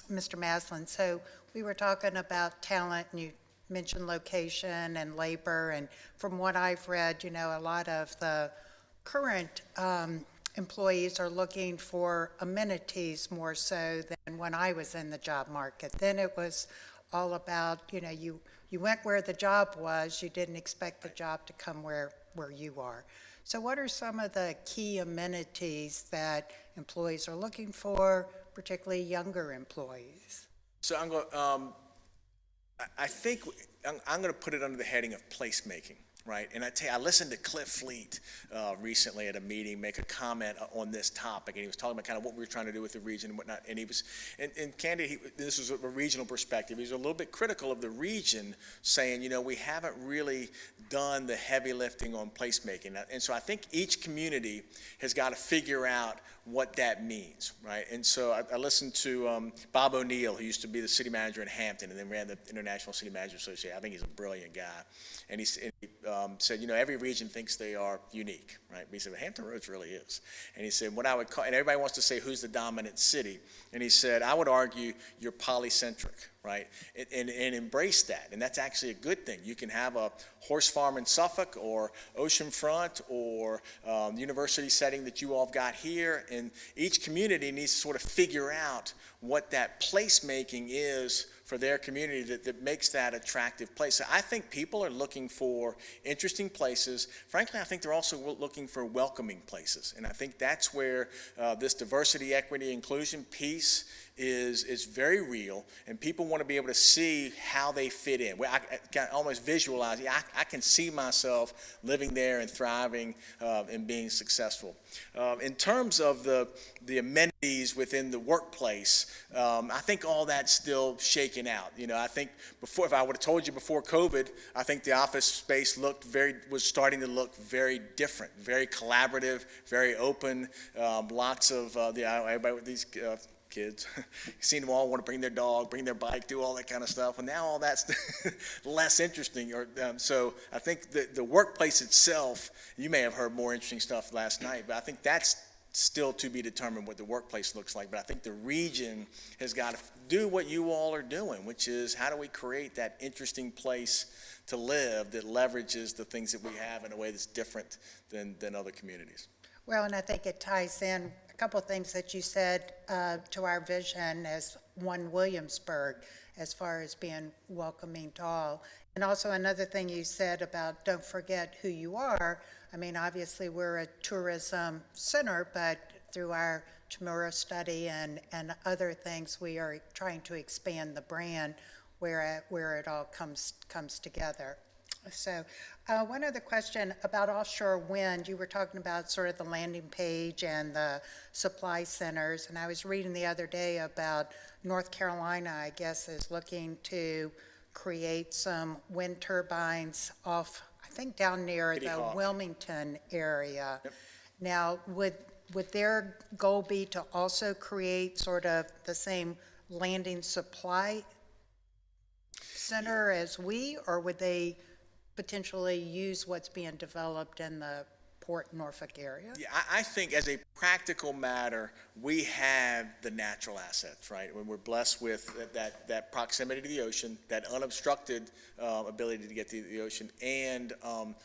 Mr. Maslin. So we were talking about talent, and you mentioned location and labor. And from what I've read, a lot of the current employees are looking for amenities more so than when I was in the job market. Then it was all about, you went where the job was, you didn't expect the job to come where you are. So what are some of the key amenities that employees are looking for, particularly younger employees? So I think I'm going to put it under the heading of placemaking. Right, and I listened to Cliff Fleet recently at a meeting make a comment on this topic, and he was talking about kind of what we were trying to do with the region and whatnot. And he was, and candid, this was a regional perspective. He was a little bit critical of the region, saying, we haven't really done the heavy lifting on placemaking. And so I think each community has got to figure out what that means, right? And so I listened to Bob O'Neill, who used to be the city manager in Hampton and then ran the International City Manager Association. I think he's a brilliant guy. And he said, every region thinks they are unique, right? But he said, Hampton Roads really is. And he said, what I would call, and everybody wants to say who's the dominant city. And he said, I would argue you're polycentric, right? And embrace that. And that's actually a good thing. You can have a horse farm in Suffolk or oceanfront or university setting that you all have got here. And each community needs to sort of figure out what that placemaking is for their community that makes that attractive place. So I think people are looking for interesting places. Frankly, I think they're also looking for welcoming places. And I think that's where this diversity, equity, inclusion piece is very real, and people want to be able to see how they fit in. I can almost visualize, I can see myself living there and thriving and being successful. In terms of the amenities within the workplace, I think all that's still shaking out. I think if I would have told you before COVID, I think the office space was starting to look very different, very collaborative, very open, lots of everybody with these kids. You've seen them all want to bring their dog, bring their bike, do all that kind of stuff, and now all that's less interesting. So I think the workplace itself, you may have heard more interesting stuff last night, but I think that's still to be determined what the workplace looks like. But I think the region has got to do what you all are doing, which is how do we create that interesting place to live that leverages the things that we have in a way that's different than other communities. Well, and I think it ties in a couple of things that you said to our vision as one Williamsburg, as far as being welcoming to all. And also another thing you said about don't forget who you are. I mean, obviously we're a tourism center, but through our Chamorro study and other things, we are trying to expand the brand where it all comes together. So one other question about offshore wind. You were talking about sort of the landing page and the supply centers, and I was reading the other day about North Carolina, I guess, is looking to create some wind turbines off, I think down near the Wilmington area. Yep. Now, would their goal be to also create sort of the same landing supply center as we, or would they potentially use what's being developed in the Port Norfolk area? Yeah, I think as a practical matter, we have the natural assets, right? When we're blessed with that proximity to the ocean, that unobstructed ability to get to the ocean, and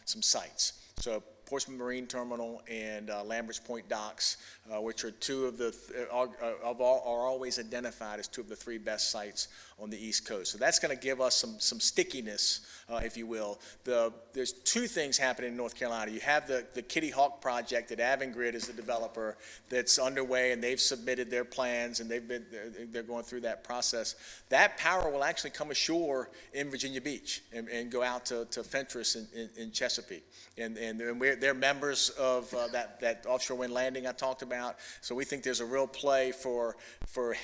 some sites. So Portsmouth Marine Terminal and Lambert's Point Docks, which are two of the, are always identified as two of the three best sites on the East Coast. So that's going to give us some stickiness, if you will. There's two things happening in North Carolina. You have the Kitty Hawk project that Avangrid is the developer that's underway, and they've submitted their plans, and they're going through that process. That power will actually come ashore in Virginia Beach and go out to Fentress in Chesapeake. And they're members of that offshore wind landing I talked about. So we think there's a real play for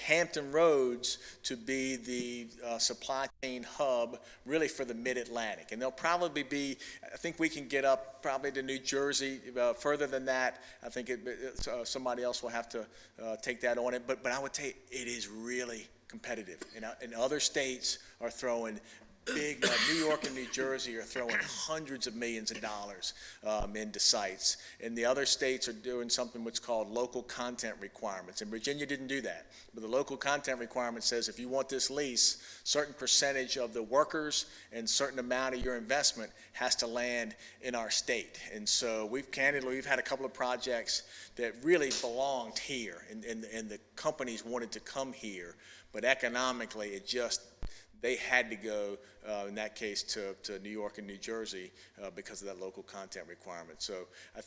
Hampton Roads to be the supply chain hub really for the mid-Atlantic. And they'll probably be, I think we can get up probably to New Jersey. Further than that, I think somebody else will have to take that on it. But I would tell you, it is really competitive. And other states are throwing big, New York and New Jersey are throwing hundreds of millions of dollars into sites. And the other states are doing something what's called local content requirements. And Virginia didn't do that. But the local content requirement says if you want this lease, certain percentage of the workers and certain amount of your investment has to land in our state. And so we've had a couple of projects that really belonged here, and the companies wanted to come here. But economically, they had to go, in that case, to New York and New Jersey because of that local content requirement. So I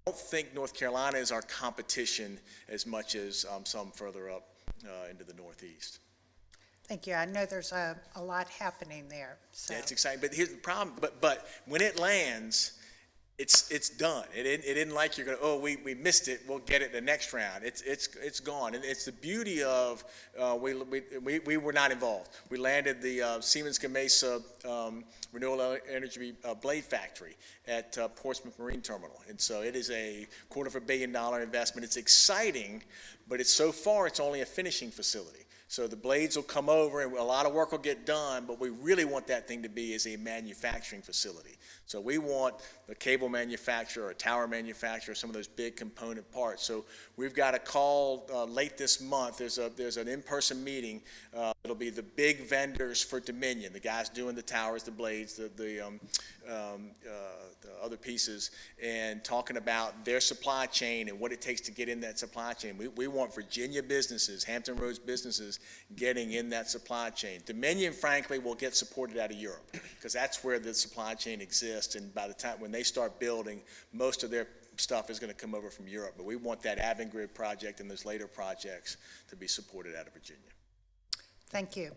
don't think North Carolina is our competition as much as some further up into the Northeast. Thank you. I know there's a lot happening there, so. Yeah, it's exciting, but here's the problem. But when it lands, it's done. It isn't like you're going, we missed it, we'll get it the next round. It's gone. And it's the beauty of, we were not involved. We landed the Siemens Gamesa renewable energy blade factory at Portsmouth Marine Terminal. And so it is a $250 million investment. It's exciting, but so far it's only a finishing facility. So the blades will come over and a lot of work will get done, but we really want that thing to be as a manufacturing facility. So we want the cable manufacturer or tower manufacturer, some of those big component parts. So we've got a call late this month. There's an in-person meeting. It'll be the big vendors for Dominion, the guys doing the towers, the blades, the other pieces, and talking about their supply chain and what it takes to get in that supply chain. We want Virginia businesses, Hampton Roads businesses, getting in that supply chain. Dominion, frankly, will get supported out of Europe because that's where the supply chain exists, and by the time when they start building, most of their stuff is going to come over from Europe. But we want that Avangrid project and those later projects to be supported out of Virginia. Thank you.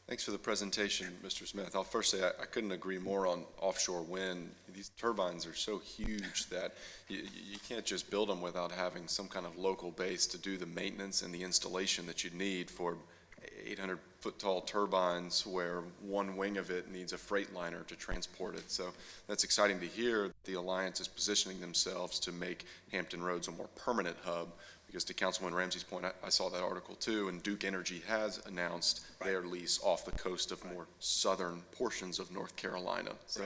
Thanks for the presentation, Mr. Smith. I'll first say I couldn't agree more on offshore wind. These turbines are so huge that you can't just build them without having some kind of local base to do the maintenance and the installation that you need for 800-foot tall turbines where one wing of it needs a freight liner to transport it. So that's exciting to hear. The Alliance is positioning themselves to make Hampton Roads a more permanent hub. Because to Councilman Ramsey's point, I saw that article too, and Duke Energy has announced their lease off the coast of more southern portions of North Carolina. So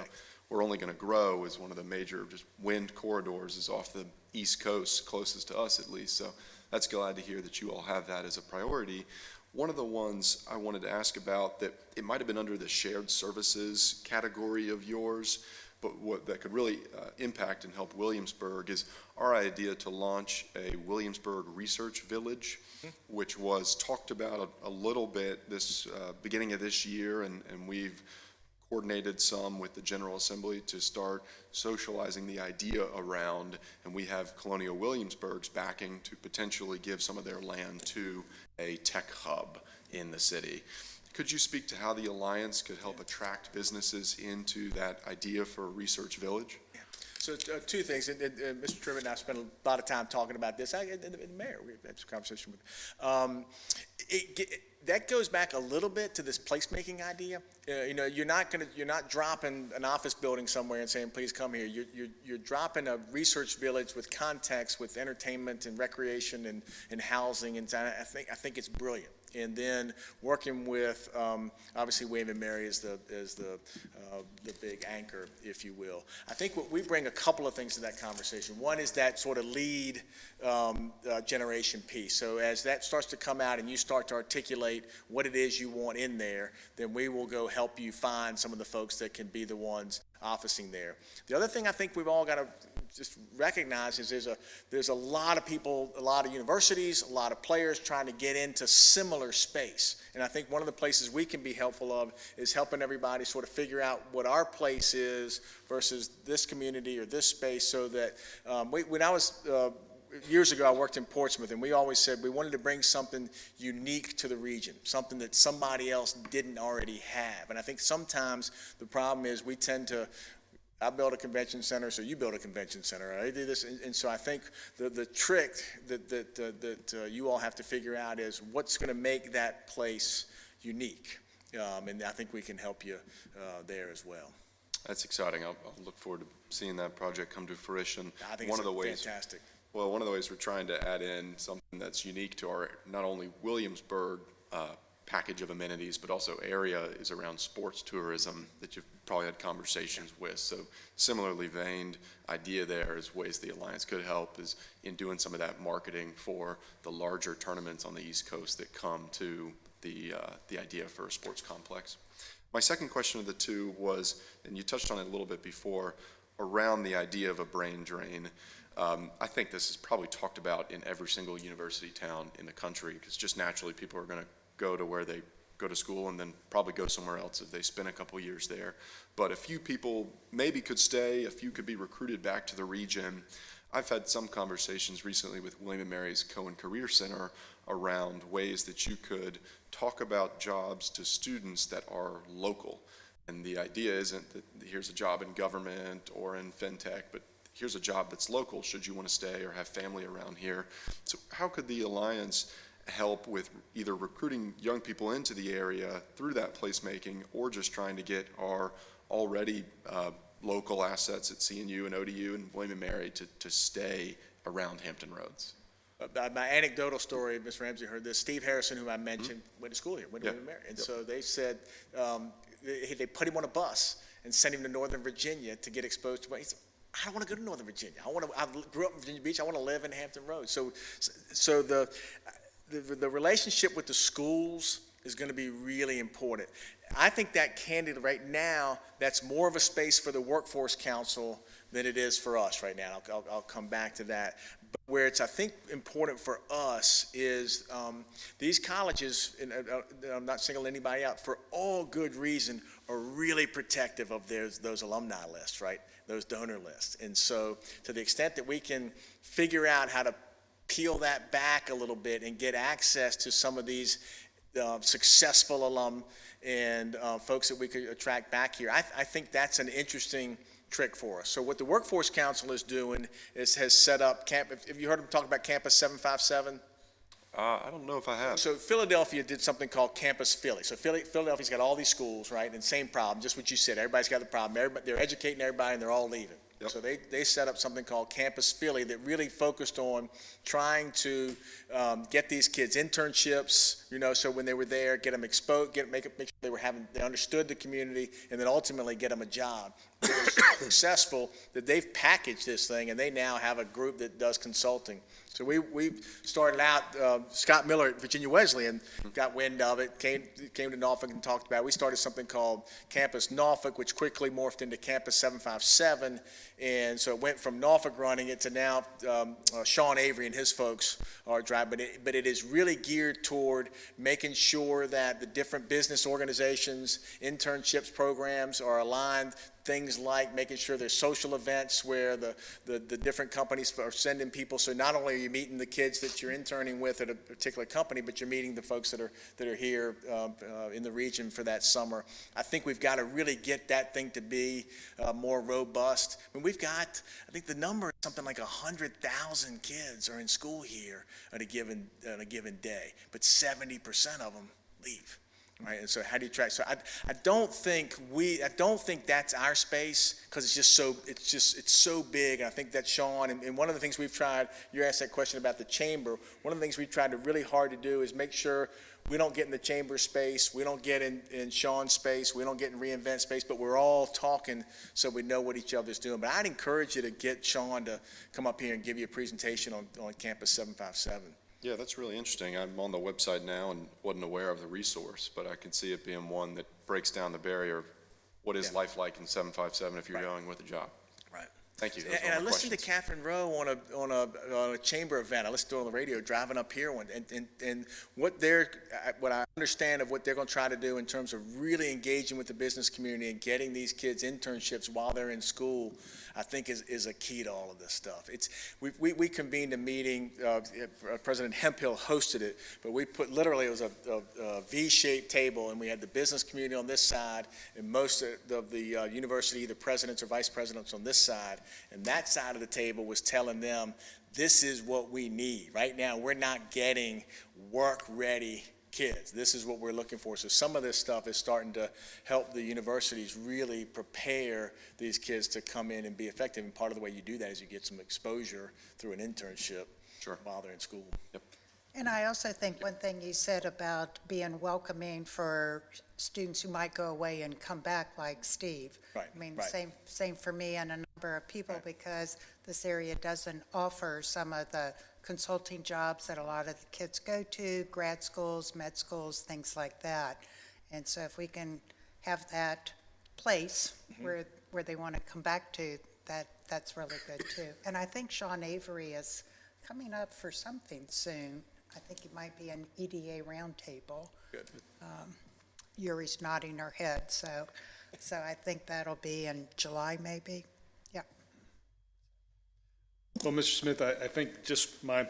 we're only going to grow as one of the major just wind corridors is off the East Coast, closest to us at least. So that's glad to hear that you all have that as a priority. One of the ones I wanted to ask about that it might have been under the shared services category of yours, but what that could really impact and help Williamsburg is our idea to launch a Williamsburg research village, which was talked about a little bit this beginning of this year, and we've coordinated some with the General Assembly to start socializing the idea around, and we have Colonial Williamsburg's backing to potentially give some of their land to a tech hub in the city. Could you speak to how the Alliance could help attract businesses into that idea for a research village? Yeah. So two things, and Mr. Tribbett and I spent a lot of time talking about this. And the mayor, we had some conversation with. That goes back a little bit to this placemaking idea. You're not dropping an office building somewhere and saying, please come here. You're dropping a research village with context, with entertainment and recreation and housing, and I think it's brilliant. And then working with, obviously, William and Mary is the big anchor, if you will. I think we bring a couple of things to that conversation. One is that sort of lead generation piece. So as that starts to come out and you start to articulate what it is you want in there, then we will go help you find some of the folks that can be the ones officing there. The other thing I think we've all got to just recognize is there's a lot of people, a lot of universities, a lot of players trying to get into similar space. And I think one of the places we can be helpful of is helping everybody sort of figure out what our place is versus this community or this space, so that when I was years ago, I worked in Portsmouth, and we always said we wanted to bring something unique to the region, something that somebody else didn't already have. And I think sometimes the problem is we tend to, I build a convention center, so you build a convention center. I do this, and so I think the trick that you all have to figure out is what's going to make that place unique. And I think we can help you there as well. That's exciting. I'll look forward to seeing that project come to fruition. I think One it's of the ways, fantastic. well, one of the ways we're trying to add in something that's unique to our, not only Williamsburg package of amenities, but also area, is around sports tourism that you've probably had conversations with. So similarly veined idea there is ways the Alliance could help is in doing some of that marketing for the larger tournaments on the East Coast that come to the idea for a sports complex. My second question of the two was, and you touched on it a little bit before, around the idea of a brain drain. I think this is probably talked about in every single university town in the country, because just naturally people are going to go to where they go to school and then probably go somewhere else if they spend a couple years there. But a few people maybe could stay, a few could be recruited back to the region. I've had some conversations recently with William & Mary's Cohen Career Center around ways that you could talk about jobs to students that are local. And the idea isn't that here's a job in government or in fintech, but here's a job that's local should you want to stay or have family around here. So how could the Alliance help with either recruiting young people into the area through that placemaking, or just trying to get our already local assets at CNU and ODU and William & Mary to stay around Hampton Roads? My anecdotal story, Ms. Ramsey heard this, Steve Harrison, who I mentioned, went to school here, went to William & Mary. And so they said, they put him on a bus and sent him to Northern Virginia to get exposed to, he said, I don't want to go to Northern Virginia. I grew up in Virginia Beach. I want to live in Hampton Roads. So the relationship with the schools is going to be really important. I think that candidate right now, that's more of a space for the Workforce Council than it is for us right now. I'll come back to that. But where it's, I think, important for us is these colleges, and I'm not singling anybody out, for all good reason, are really protective of those alumni lists, right? Those donor lists. And so to the extent that we can figure out how to peel that back a little bit and get access to some of these successful alum and folks that we could attract back here, I think that's an interesting trick for us. So what the Workforce Council is doing is has set up have you heard them talk about Campus 757? I don't know if I have. So Philadelphia did something called Campus Philly. So Philadelphia's got all these schools, right? And same problem, just what you said. Everybody's got the problem. They're educating everybody and they're all leaving. Yep. So they set up something called Campus Philly that really focused on trying to get these kids internships, so when they were there, get them exposed, make sure they understood the community, and then ultimately get them a job. They were so successful that they've packaged this thing, and they now have a group that does consulting. So we started out, Scott Miller at Virginia Wesleyan got wind of it, came to Norfolk and talked about it. We started something called Campus Norfolk, which quickly morphed into Campus 757. And so it went from Norfolk running it to now Sean Avery and his folks are driving. But it is really geared toward making sure that the different business organizations, internships programs are aligned. Things like making sure there's social events where the different companies are sending people. So not only are you meeting the kids that you're interning with at a particular company, but you're meeting the folks that are here in the region for that summer. I think we've got to really get that thing to be more robust. I mean, I think the number is something like 100,000 kids are in school here on a given day, but 70% of them leave. Right, and so how do you track? So I don't think that's our space, because it's so big. And I think that Sean, and one of the things we've tried, you asked that question about the chamber. One of the things we've tried really hard to do is make sure we don't get in the chamber space, we don't get in Sean's space, we don't get in reInvent space, but we're all talking so we know what each other's doing. But I'd encourage you to get Sean to come up here and give you a presentation on Campus 757. Yeah, that's really interesting. I'm on the website now and wasn't aware of the resource, but I can see it being one that breaks down the barrier of what is life like in 757 if you're going with a job. Right. Thank you. Those And are I my listened to questions. Catherine Rowe on a chamber event. I listened to her on the radio driving up here, and what I understand of what they're going to try to do in terms of really engaging with the business community and getting these kids internships while they're in school, I think is a key to all of this stuff. We convened a meeting. President Hemphill hosted it, but we put literally it was a V-shaped table, and we had the business community on this side, and most of the university, either presidents or vice presidents, on this side. And that side of the table was telling them, this is what we need. Right now, we're not getting work-ready kids. This is what we're looking for. So some of this stuff is starting to help the universities really prepare these kids to come in and be effective. And part of the way you do that is you get some exposure through an internship while they're in school. Yep. And I also think one thing you said about being welcoming for students who might go away and come back, like Steve. Right, I mean, right. same for me and a number of people, Right. because this area doesn't offer some of the consulting jobs that a lot of the kids go to, grad schools, med schools, things like that. And so if we can have that place where they want to come back to, that's really good too. And I think Sean Avery is coming up for something soon. I think it might be an EDA roundtable. Good. Yuri's nodding her head, so I think that'll be in July, maybe. Yeah. Well, Mr. Smith, I think just my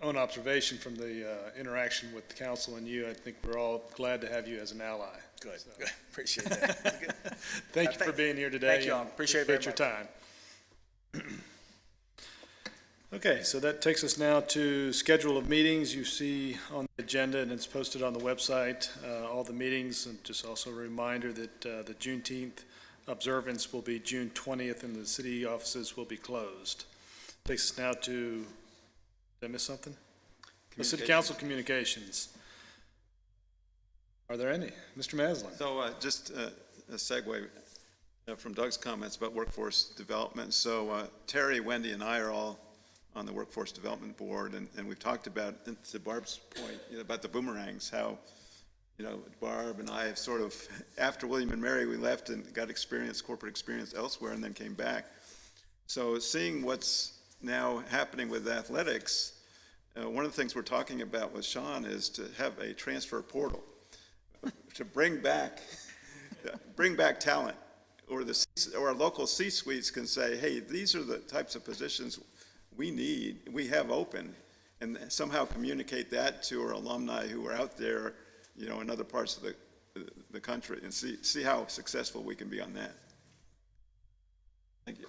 own observation from the interaction with the council and you, I think we're all glad to have you as an ally. Good, good. Appreciate that. Good. Thank you for being here today. Thank you all. Appreciate it very your time. Okay, so that takes us now to schedule of meetings. You see on the agenda, and it's posted on the website, all the meetings, and just also a reminder that the Juneteenth observance will be June 20th, and the city offices will be closed. Takes us now to, did I miss something? The City Council communications. Are there any? Mr. Maslin? So just a segue from Doug's comments about workforce development. So Terry, Wendy, and I are all on the Workforce Development Board, and we've talked about, and to Barb's point, about the boomerangs, how, Barb and I have sort of, after William and Mary, we left and got corporate experience elsewhere, and then came back. So seeing what's now happening with athletics, one of the things we're talking about with Sean is to have a transfer portal to bring back talent, or our local C-suites can say, hey, these are the types of positions we have open, and somehow communicate that to our alumni who are out there, in other parts of the country, and see how successful we can be on that. Thank you.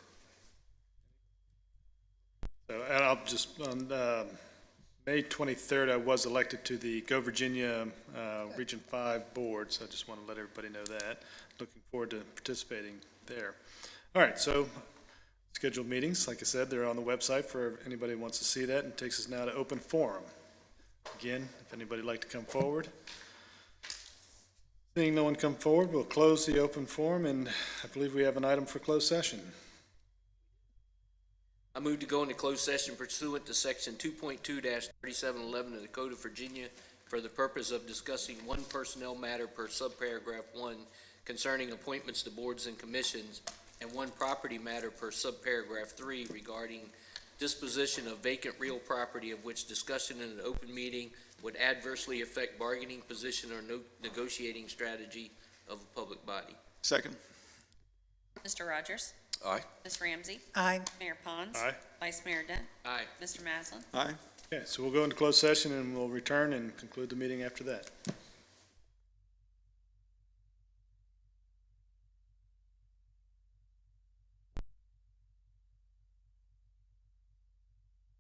So, and I'll just, on May 23rd, I was elected to the Go Virginia Region 5 board, so I just want to let everybody know that. Looking forward to participating there. All right, so scheduled meetings, like I said, they're on the website for anybody who wants to see that, and it takes us now to open forum. Again, if anybody would like to come forward. Seeing no one come forward, we'll close the open forum, and I believe we have an item for closed session. I move to go into closed session pursuant to section 2.2-3711 of the Code of Virginia for the purpose of discussing one personnel matter per subparagraph 1 concerning appointments to boards and commissions, and one property matter per subparagraph 3 regarding disposition of vacant real property of which discussion in an open meeting would adversely affect bargaining position or negotiating strategy of a public body. Second. Mr. Rogers? Aye. Ms. Ramsey? Aye. Mayor Pons? Aye. Vice Mayor Dent? Aye. Mr. Maslin? Aye. Okay, so we'll go into closed session, and we'll return and conclude the meeting after that.